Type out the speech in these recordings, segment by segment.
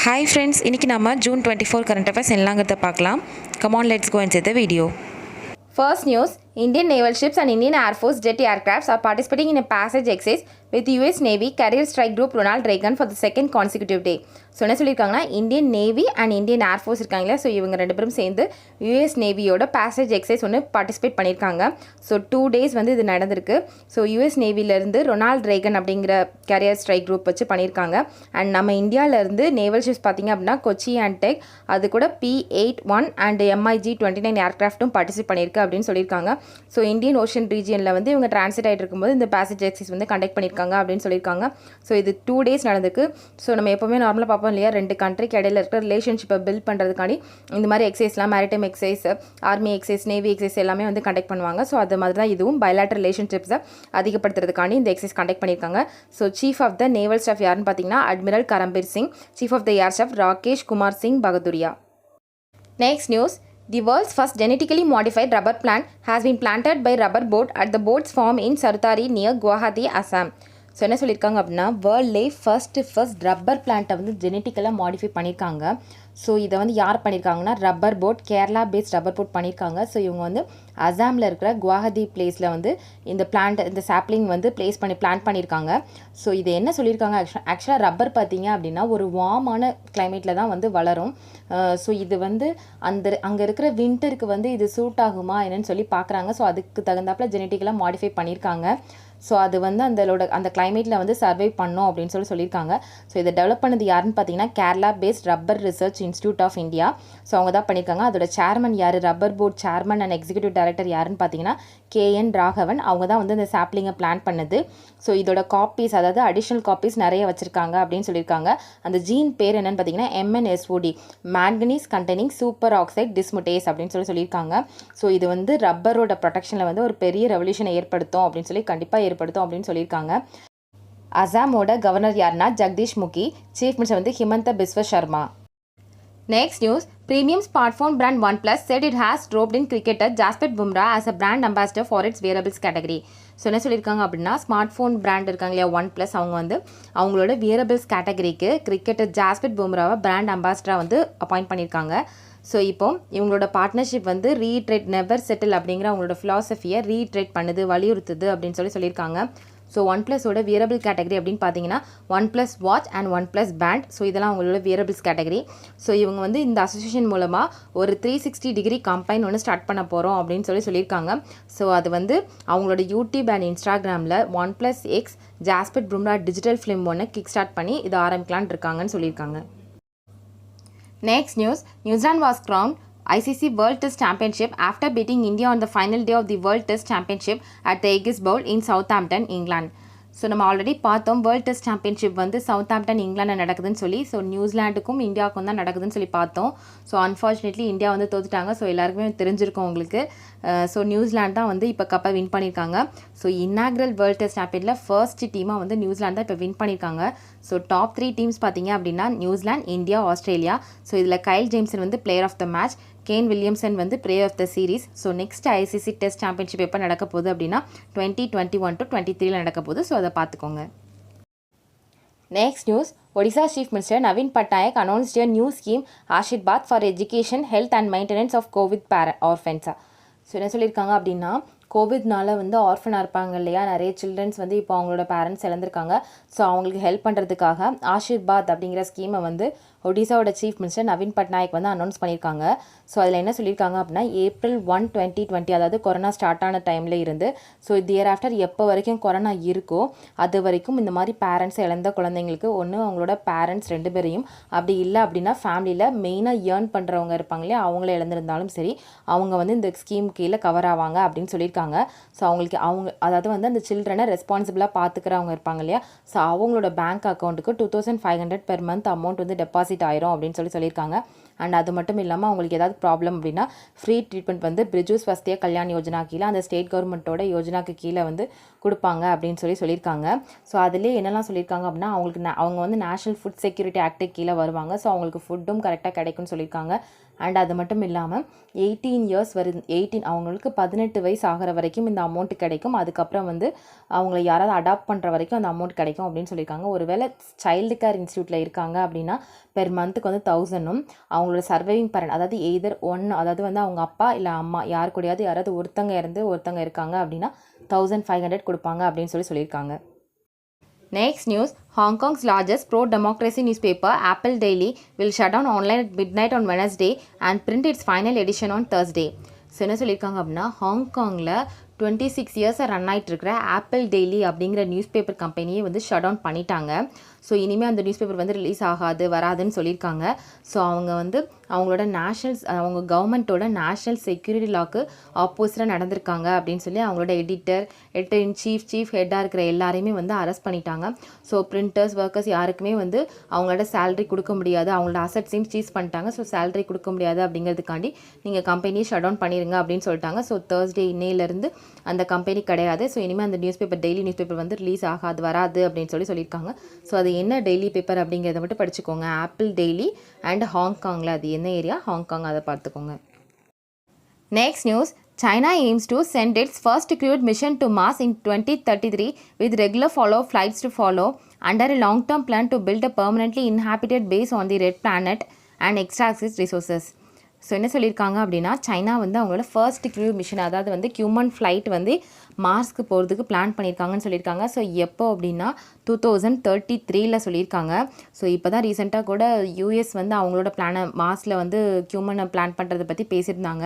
Hi friends, இன்னைக்கு நாம June 24 current affairs என்னலாங்கிறத பார்க்கலாம். Come on, let's go and see the video. First news, Indian naval ships and Indian Air Force jet aircrafts are participating in a passage exercise with US Navy Carrier Strike Group Ronald Reagan for the second consecutive day. So என்ன சொல்லியிருக்காங்கன்னா Indian navy and Indian air force இருக்காங்களா, so இவங்க ரெண்டு பேரும் சேர்ந்து US நேவியோட passage exercise ஒன்று participate பண்ணியிருக்காங்க. So 2 days வந்து இது நடந்திருக்கு. ஸோ யூஎஸ் நேவிலேருந்து ரொனால்ட் ரேகன் அப்படிங்கிற கேரியர் ஸ்ட்ரைக் குரூப் வச்சு பண்ணியிருக்காங்க. அண்ட் நம்ம இந்தியாவிலேருந்து நேவல் ஷிப்ஸ் பார்த்திங்க அப்படின்னா கொச்சி அண்ட் டெக், அது கூட P-81 அண்ட் MiG-29 ஏர்க்ராஃப்ட்டும் பார்ட்டிசிபேட் பண்ணியிருக்கு அப்படின்னு சொல்லியிருக்காங்க. ஸோ இந்தியன் ஓஷன் ரீஜியனில் வந்து இவங்க டிரான்சிட் ஆகிட்டு இருக்கும்போது இந்த பேசேஜ் எக்ஸசைஸ் வந்து கண்டக்ட் பண்ணியிருக்காங்க அப்படின்னு சொல்லியிருக்காங்க. ஸோ இது 2 days நடந்திருக்கு. ஸோ நம்ம எப்போவுமே நார்மலாக பார்ப்போம் இல்லையா, 2 கண்ட்ரிக்கு இடையில இருக்கிற ரிலேஷன்ஷிப்பை பில்ட் பண்ணுறதுக்காண்டி இந்த மாதிரி எக்ஸசைஸ்லாம் maritime exercise, army exercise, navy exercise எல்லாமே வந்து கண்டக்ட் பண்ணுவாங்க. ஸோ அது மாதிரி தான் இதுவும் பைலேட்டரல் ரிலேஷன்ஷிப்ஸை அதிகப்படுத்துறதுக்காண்டி இந்த எக்ஸசைஸ் கண்டக்ட் பண்ணியிருக்காங்க. So chief of the naval staff யாருன்னு பார்த்தீங்கன்னா admiral Karambir Singh, chief of the air staff Rakesh Kumar Singh Bhadauria. Next news, the world's first genetically modified rubber plant has been planted by rubber boat at the boat's farm in Sarutari near Guwahati, Assam. So என்ன சொல்லியிருக்காங்க அப்படின்னா வேர்ல்ட்லே first rubber பிளான்ட்டை வந்து ஜெனட்டிக்கலாக modify பண்ணியிருக்காங்க. So இதை வந்து யார் பண்ணியிருக்காங்கன்னா rubber board, Kerala based rubber board பண்ணியிருக்காங்க. ஸோ இவங்க வந்து அசாமில் இருக்கிற குவாஹாத்தி பிளேஸில் வந்து இந்த சாப்ளிங் வந்து பிளான்ட் பண்ணியிருக்காங்க. ஸோ இது என்ன சொல்லியிருக்காங்க, ஆக்சுவலாக ரப்பர் பார்த்தீங்க அப்படின்னா ஒரு வார்மான கிளைமேட்டில் தான் வந்து வளரும். ஸோ இது வந்து அங்கே இருக்கிற வின்டருக்கு வந்து இது சூட் ஆகுமா என்னன்னு சொல்லி பார்க்குறாங்க. ஸோ அதுக்கு தகுந்தாப்பில் ஜெனட்டிக்கலாக மாடிஃபை பண்ணியிருக்காங்க. ஸோ அது வந்து அந்த கிளைமேட்டில் வந்து சர்வை பண்ணோம் அப்படின்னு சொல்லியிருக்காங்க. ஸோ இதை டெவலப் பண்ணது யாருன்னு பார்த்தீங்கன்னா Kerala based rubber research institute of India. So அவங்க தான் பண்ணியிருக்காங்க. அதோட சேர்மன் யார், rubber board chairman and executive director யாருன்னு பார்த்தீங்கன்னா KN ராகவன். அவங்க தான் வந்து இந்த சாப்ளிங்கை பிளான் பண்ணது. ஸோ இதோட காப்பீஸ், அதாவது அடிஷ்னல் காப்பீஸ் நிறைய வச்சுருக்காங்க அப்படின்னு சொல்லியிருக்காங்க. அந்த ஜீன் பேர் என்னென்னு பார்த்தீங்கன்னா MNSOD, manganese containing superoxide dismutase அப்படின்னு சொல்லியிருக்காங்க. ஸோ இது வந்து ரப்பரோட ப்ரொடெக்ஷனில் வந்து ஒரு பெரிய ரெவல்யூஷனை ஏற்படுத்தும் அப்படின்னு சொல்லியிருக்காங்க. அசாமோட கவர்னர் யாருன்னா ஜெகதீஷ் முகி, சீஃப் மினிஸ்டர் வந்து Himanta Biswa Sharma. Next news, premium smartphone brand OnePlus said it has dropped in cricketer Jasprit Bumrah as a brand ambassador for its wearables category. So என்ன சொல்லியிருக்காங்க அப்படின்னா ஸ்மார்ட் ஃபோன் பிராண்ட் இருக்காங்க இல்லையா OnePlus, அவங்க வந்து அவங்களோட வியரபிள்ஸ் கேட்டகரிக்கு கிரிக்கெட்டர் ஜாஸ்பிரிட் பும்ராவை பிராண்ட் அம்பாசிடராக வந்து அப்பாயிண்ட் பண்ணியிருக்காங்க. ஸோ இப்போ இவங்களோட பார்ட்னர்ஷிப் வந்து ரீட்ரேட் நெவர் செட்டில் அப்படிங்கிற அவங்களோட ஃபிலாசபியை ரீட்ரேட் பண்ணுது, வலியுறுத்துது அப்படின்னு சொல்லியிருக்காங்க. ஸோ OnePlusோட வியரபிள் கேட்டகரி அப்படின்னு பார்த்தீங்கன்னா OnePlus watch and OnePlus band. So இதெல்லாம் அவங்களோட வியரபிள்ஸ் கேட்டகரி. ஸோ இவங்க வந்து இந்த அசோசியேஷன் மூலமாக ஒரு 360 டிகிரி கம்பைன் ஒன்று ஸ்டார்ட் பண்ண போகிறோம் அப்படின்னு சொல்லியிருக்காங்க. ஸோ அது வந்து அவங்களோட யூடியூப் அண்ட் இன்ஸ்டாகிராமில் OnePlus X Jasprit Bumrah digital film ஒன்று கிக் ஸ்டார்ட் பண்ணி இதை ஆரம்பிக்கலான்னு இருக்காங்கன்னு சொல்லியிருக்காங்க. Next news, New Zealand was crowned ICC World Test Championship after beating India on the final day of the World Test Championship at the Aegis Bowl in Southampton, England. So நம்ம already பார்த்தோம் world test championship வந்து Southampton இங்கிலாண்டில் நடக்குதுன்னு சொல்லி. So நியூசிலாண்டுக்கும் இந்தியாவுக்கும் தான் நடக்குதுன்னு சொல்லி பார்த்தோம். ஸோ அன்ஃபார்ச்சுனேட்லி இந்தியா வந்து தோத்துட்டாங்க. ஸோ எல்லாருக்குமே தெரிஞ்சிருக்கும் உங்களுக்கு. ஸோ நியூசிலாந்து தான் வந்து இப்போ கப்பை வின் பண்ணியிருக்காங்க. ஸோ இன்னாக்ரல் வேர்ல்டு டெஸ்ட் சாம்பியனில் ஃபர்ஸ்ட் டீமாக வந்து நியூசிலாந்து தான் இப்போ வின் பண்ணியிருக்காங்க. ஸோ டாப் 3 டீம்ஸ் பார்த்தீங்க அப்படின்னா நியூசிலாந்து, இந்தியா, ஆஸ்திரேலியா. ஸோ இதில் கைல் ஜேம்சன் வந்து player of the match, Kane Williamson வந்து player of the series. So next ICC test championship எப்போ நடக்க போகுது அப்படின்னா 2021 to 23 நடக்க போகுது. ஸோ அதை பார்த்துக்கோங்க. Next news, Odisha chief minister Naveen Patnaik announced a new scheme Ashirbaad for education, health and maintenance of COVID orphans. So என்ன சொல்லியிருக்காங்க அப்படின்னா கோவிட்னால வந்து ஆர்ஃபனாக இருப்பாங்க இல்லையா, நிறைய சில்ட்ரன்ஸ் வந்து இப்போ அவங்களோட பேரண்ட்ஸ் இழந்திருக்காங்க. ஸோ அவங்களுக்கு ஹெல்ப் பண்ணுறதுக்காக ஆஷிர்பாத் அப்படிங்கிற ஸ்கீமை வந்து ஒடிசாவோட சீஃப் மினிஸ்டர் நவீன் பட்நாயக் வந்து அனௌன்ஸ் பண்ணியிருக்காங்க. ஸோ அதில் என்ன சொல்லியிருக்காங்க அப்படின்னா April 1, 2020, அதாவது கொரோனா ஸ்டார்ட் ஆன டைமில் இருந்து ஸோ தியர் ஆஃப்டர் எப்போ வரைக்கும் கொரோனா இருக்கோ அது வரைக்கும் இந்த மாதிரி பேரண்ட்ஸ் இழந்த குழந்தைங்களுக்கு ஒன்று அவங்களோட பேரண்ட்ஸ் 2 பேரையும், அப்படி இல்லை அப்படின்னா ஃபேமிலியில் மெயினாக ஏர்ன் பண்ணுறவங்க இருப்பாங்க இல்லையா, அவங்கள இழந்திருந்தாலும் சரி அவங்க வந்து இந்த ஸ்கீம் கீழே கவர் ஆவாங்க அப்படின்னு சொல்லியிருக்காங்க. ஸோ அவங்களுக்கு அதாவது வந்து அந்த சில்ட்ரனை ரெஸ்பான்சிபிளாக பார்த்துக்கிறவங்க இருப்பாங்க இல்லையா, ஸோ அவங்களோட பேங்க் அக்கௌண்ட்டுக்கு 2500 பெர் மந்த் அமௌண்ட் வந்து டெபாசிட் ஆயிரும் அப்படின்னு சொல்லியிருக்காங்க. அண்ட் அது மட்டும் இல்லாமல் அவங்களுக்கு ஏதாவது ப்ராப்ளம் அப்படின்னா ஃப்ரீ ட்ரீட்மெண்ட் வந்து பிரிஜு ஸ்வஸ்திய கல்யாண் யோஜனா கீழே அந்த ஸ்டேட் கவர்மெண்ட்டோட யோஜனாக்கு கீழே வந்து கொடுப்பாங்க அப்படின்னு சொல்லியிருக்காங்க. ஸோ அதிலே என்னெல்லாம் சொல்லியிருக்காங்க அப்படின்னா அவங்க வந்து நேஷனல் ஃபுட் செக்யூரிட்டி ஆக்ட்டு கீழே வருவாங்க. ஸோ அவங்களுக்கு ஃபுட்டும் கரெக்டாக கிடைக்கும்னு சொல்லியிருக்காங்க. அண்ட் அது மட்டும் இல்லாமல் 18 இயர்ஸ் அவங்களுக்கு 18 வயசு ஆகிற வரைக்கும் இந்த அமௌண்ட் கிடைக்கும். அதுக்கப்புறம் வந்து அவங்கள யாராவது அடாப்ட் பண்ணுற வரைக்கும் அந்த அமௌண்ட் கிடைக்கும் அப்படின்னு சொல்லியிருக்காங்க. ஒருவேளை சைல்டு கேர் இன்ஸ்டியூட்டில் இருக்காங்க அப்படின்னா பெர் மந்த்துக்கு வந்து 1000ம் அவங்களோட சர்வைவிங் பேரண்ட் அதாவது எய்தர் அதாவது வந்து அவங்க அப்பா இல்லை அம்மா யார் கூடயாவது யாராவது ஒருத்தங்க இருக்காங்க அப்படின்னா 1500 கொடுப்பாங்க அப்படின்னு சொல்லியிருக்காங்க. Next news, Hong Kong's largest pro-democracy newspaper, Apple Daily, will shut down online at midnight on Wednesday and print its final edition on Thursday. So என்ன சொல்லியிருக்காங்க அப்படின்னா ஹாங்காங்கில் 26 இயர்ஸாக ரன் ஆகிட்டு இருக்கிற ஆப்பிள் டெய்லி அப்படிங்கிற நியூஸ் பேப்பர் கம்பெனியை வந்து ஷட் டவுன் பண்ணிட்டாங்க. ஸோ இனிமேல் அந்த நியூஸ் பேப்பர் வந்து ரிலீஸ் வராதுன்னு சொல்லியிருக்காங்க. ஸோ அவங்க வந்து அவங்களோட அவங்க கவர்மெண்ட்டோட நேஷ்னல் செக்யூரிட்டி லாக்கு ஆப்போசிட்டாக நடந்திருக்காங்க அப்படின்னு சொல்லி அவங்களோட எடிட்டர் இன் சீஃப் ஹெட்டாக இருக்கிற எல்லாரையுமே வந்து அரெஸ்ட் பண்ணிட்டாங்க. ஸோ பிரிண்டர்ஸ் ஒர்க்கர்ஸ் யாருக்குமே வந்து அவங்களோட சேலரி கொடுக்க முடியாது, அவங்களோட அசட்ஸையும் சீஸ் பண்ணிட்டாங்க. ஸோ சேலரி கொடுக்க முடியாது அப்படிங்கிறதுக்காண்டி நீங்கள் கம்பெனியை ஷட் டவுன் பண்ணிடுங்க அப்படின்னு சொல்லிட்டாங்க. ஸோ தேர்ஸ்டே இன்னையிலேருந்து அந்த கம்பெனி கிடையாது. ஸோ இனிமேல் அந்த டெய்லி நியூஸ் பேப்பர் வந்து ரிலீஸ் வராது அப்படின்னு சொல்லியிருக்காங்க. ஸோ அது என்ன டெய்லி பேப்பர் அப்படிங்கிறத மட்டும் படிச்சுக்கோங்க. ஆப்பிள் டெய்லி அண்ட் ஹாங்காங்கில் அது என்ன ஏரியா ஹாங்காங் அதை பார்த்துக்கோங்க. Next news, China aims to send its first crewed mission to Mars in 2033 with regular follow flights to follow under a long-term plan to build a permanently inhabited base on the red planet and extract its resources. So என்ன சொல்லியிருக்காங்க அப்படின்னா China வந்து அவங்களோட first crew mission அதாவது வந்து human flight வந்து மார்ஸ்க்கு போகிறதுக்கு plan பண்ணியிருக்காங்கன்னு சொல்லியிருக்காங்க. ஸோ எப்போ அப்படின்னா 2033 சொல்லியிருக்காங்க. ஸோ இப்போ தான் ரீசெண்டாக கூட யூஎஸ் வந்து அவங்களோட மார்ஸில் வந்து ஹியூமனை பிளான் பண்ணுறதை பற்றி பேசியிருந்தாங்க.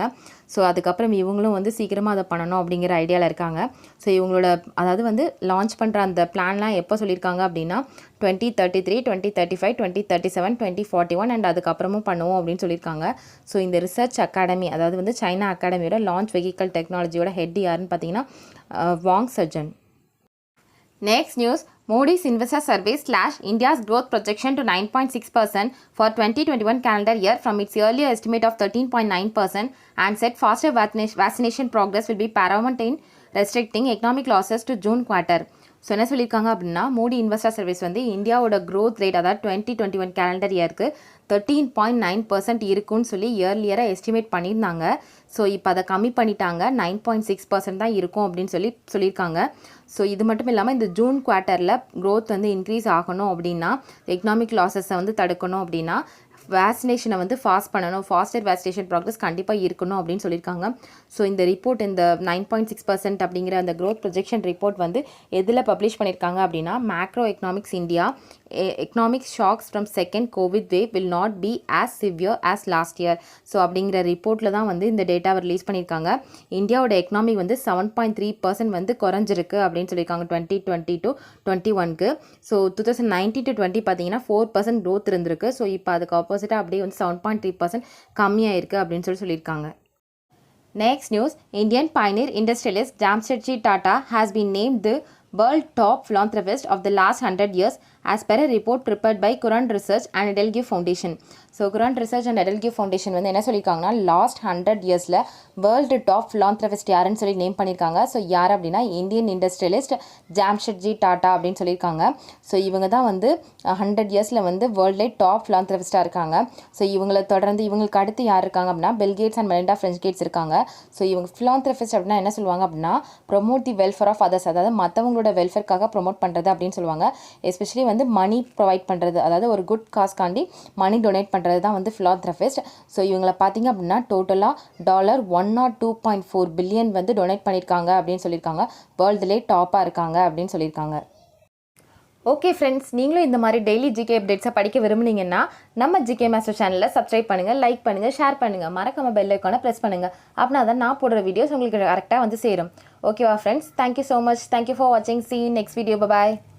ஸோ அதுக்கப்புறம் இவங்களும் வந்து சீக்கிரமாக அதை பண்ணணும் அப்படிங்கிற ஐடியாவில் இருக்காங்க. ஸோ இவங்களோட அதாவது வந்து லான்ச் பண்ணுற அந்த பிளான்லாம் எப்போ சொல்லியிருக்காங்க அப்படின்னா 2033, 2035, 2037, 2041 அண்ட் அதுக்கப்புறமும் பண்ணுவோம் அப்படின்னு சொல்லியிருக்காங்க. ஸோ இந்த ரிசர்ச் அகாடமி அதாவது வந்து சைனா அகாடமியோட லான்ச் வெஹிக்கல் டெக்னாலஜியோட ஹெட் யாருன்னு பார்த்தீங்கன்னா வாங் Sajan. Next news, Moody's Investor Survey / India's growth projection to 9.6% for 2021 calendar year from its earlier estimate of 13.9% and said faster vaccination progress will be paramount in restricting economic losses to June quarter. So என்ன சொல்லியிருக்காங்க அப்படின்னா மூடி investor service வந்து இந்தியாவோட growth rate அதாவது 2021 calendar இயருக்கு 13.9% இருக்குன்னு சொல்லி இயர்லியராக எஸ்டிமேட் பண்ணியிருந்தாங்க. ஸோ இப்போ அதை கம்மி பண்ணிட்டாங்க, 9.6% தான் இருக்கும் அப்படின்னு சொல்லியிருக்காங்க. ஸோ இது மட்டும் இல்லாமல் இந்த ஜூன் குவார்ட்டரில் க்ரோத் வந்து இன்க்ரீஸ் ஆகணும் அப்படின்னா எக்கனாமிக் லாஸஸை வந்து தடுக்கணும் அப்படின்னா வேக்சினேஷனை வந்து ஃபாஸ்டர் வேக்சினேஷன் ப்ராக்ரஸ் கண்டிப்பாக இருக்கணும் அப்படின்னு சொல்லியிருக்காங்க. ஸோ இந்த ரிப்போர்ட் இந்த 9.6% அப்படிங்கிற அந்த க்ரோத் ப்ரொஜெக்ஷன் ரிப்போர்ட் வந்து எதில் பப்ளிஷ் பண்ணியிருக்காங்க அப்படின்னா macro economics India economic shocks from second Covid wave will not be as severe as last year. So அப்படிங்கிற ரிப்போர்ட்டில் தான் வந்து இந்த டேட்டாவை ரிலீஸ் பண்ணியிருக்காங்க. இந்தியாவோட எக்கனாமி வந்து 7.3% வந்து குறைஞ்சிருக்கு அப்படின்னு சொல்லியிருக்காங்க 2020 to 2021. ஸோ 2019 to 20 பார்த்தீங்கன்னா 4% க்ரோத் இருந்திருக்கு. ஸோ இப்போ அதுக்கு ஆப்போசிட்டாக அப்படியே வந்து 7.3% கம்மியாக அப்படின்னு சொல்லியிருக்காங்க. Next news, Indian pioneer industrialist Jamshedji Tata has been named the world top philanthropist of the last 100 years as per a report prepared by Courant Research and Edelweiss Foundation. So Courant Research and Edelweiss Foundation வந்து என்ன சொல்லியிருக்காங்கன்னா last 100 இயர்ஸில் world top ஃபிலாந்த்ரபிஸ்ட் யாருன்னு சொல்லி name பண்ணியிருக்காங்க. So யார் அப்படின்னா Indian industrialist Jamshedji tata அப்படின்னு சொல்லியிருக்காங்க. ஸோ இவங்க தான் வந்து 100 இயர்ஸில் வந்து வேர்ல்ட்லே டாப் ஃபிலாந்த்ரபிஸ்ட்டாக இருக்காங்க. ஸோ இவங்களுக்கு அடுத்து யார் இருக்காங்க அப்படின்னா பில்கேட்ஸ் அண்ட் மெலிண்டா ஃப்ரெஞ்ச் இருக்காங்க. ஸோ இவங்க ஃபிலாந்த்ரபிஸ்ட் அப்படின்னா என்ன சொல்லுவாங்க அப்படின்னா promote the welfare of others அதாவது மற்றவங்களோட வெல்ஃபேர்க்காக ப்ரொமோட் பண்ணுறது அப்படின்னு சொல்லுவாங்க. எஸ்பெஷலி வந்து மணி ப்ரொவைட் பண்ணுறது அதாவது ஒரு குட் காஸ்க்காண்டி மணி டொனேட் பண்ணுறது தான் வந்து ஃபிலாந்த்ரபிஸ்ட். ஸோ இவங்களை பார்த்தீங்க அப்படின்னா டோட்டலாக $102.4 பில்லியன் வந்து டொனேட் பண்ணியிருக்காங்க அப்படின்னு சொல்லியிருக்காங்க. வேர்ல்டுலே டாப்பாக இருக்காங்க அப்படின்னு சொல்லியிருக்காங்க. ஓகே ஃப்ரெண்ட்ஸ், நீங்களும் இந்த மாதிரி டெய்லி ஜிகே அப்டேட்ஸை படிக்க விரும்புனீங்கன்னா நம்ம ஜிகே மாஸ்டர் சேனலில் சப்ஸ்கிரைப் பண்ணுங்கள், லைக் பண்ணுங்கள், ஷேர் பண்ணுங்கள், மறக்காம பெல் ஐக்கானை ப்ரெஸ் பண்ணுங்கள். அப்படின்னா தான் நான் போடுற வீடியோஸ் உங்களுக்கு கரெக்டாக வந்து சேரும். ஓகேவா friends, thank you so much. Thank you for வாட்சிங். See you next video. Bye bye.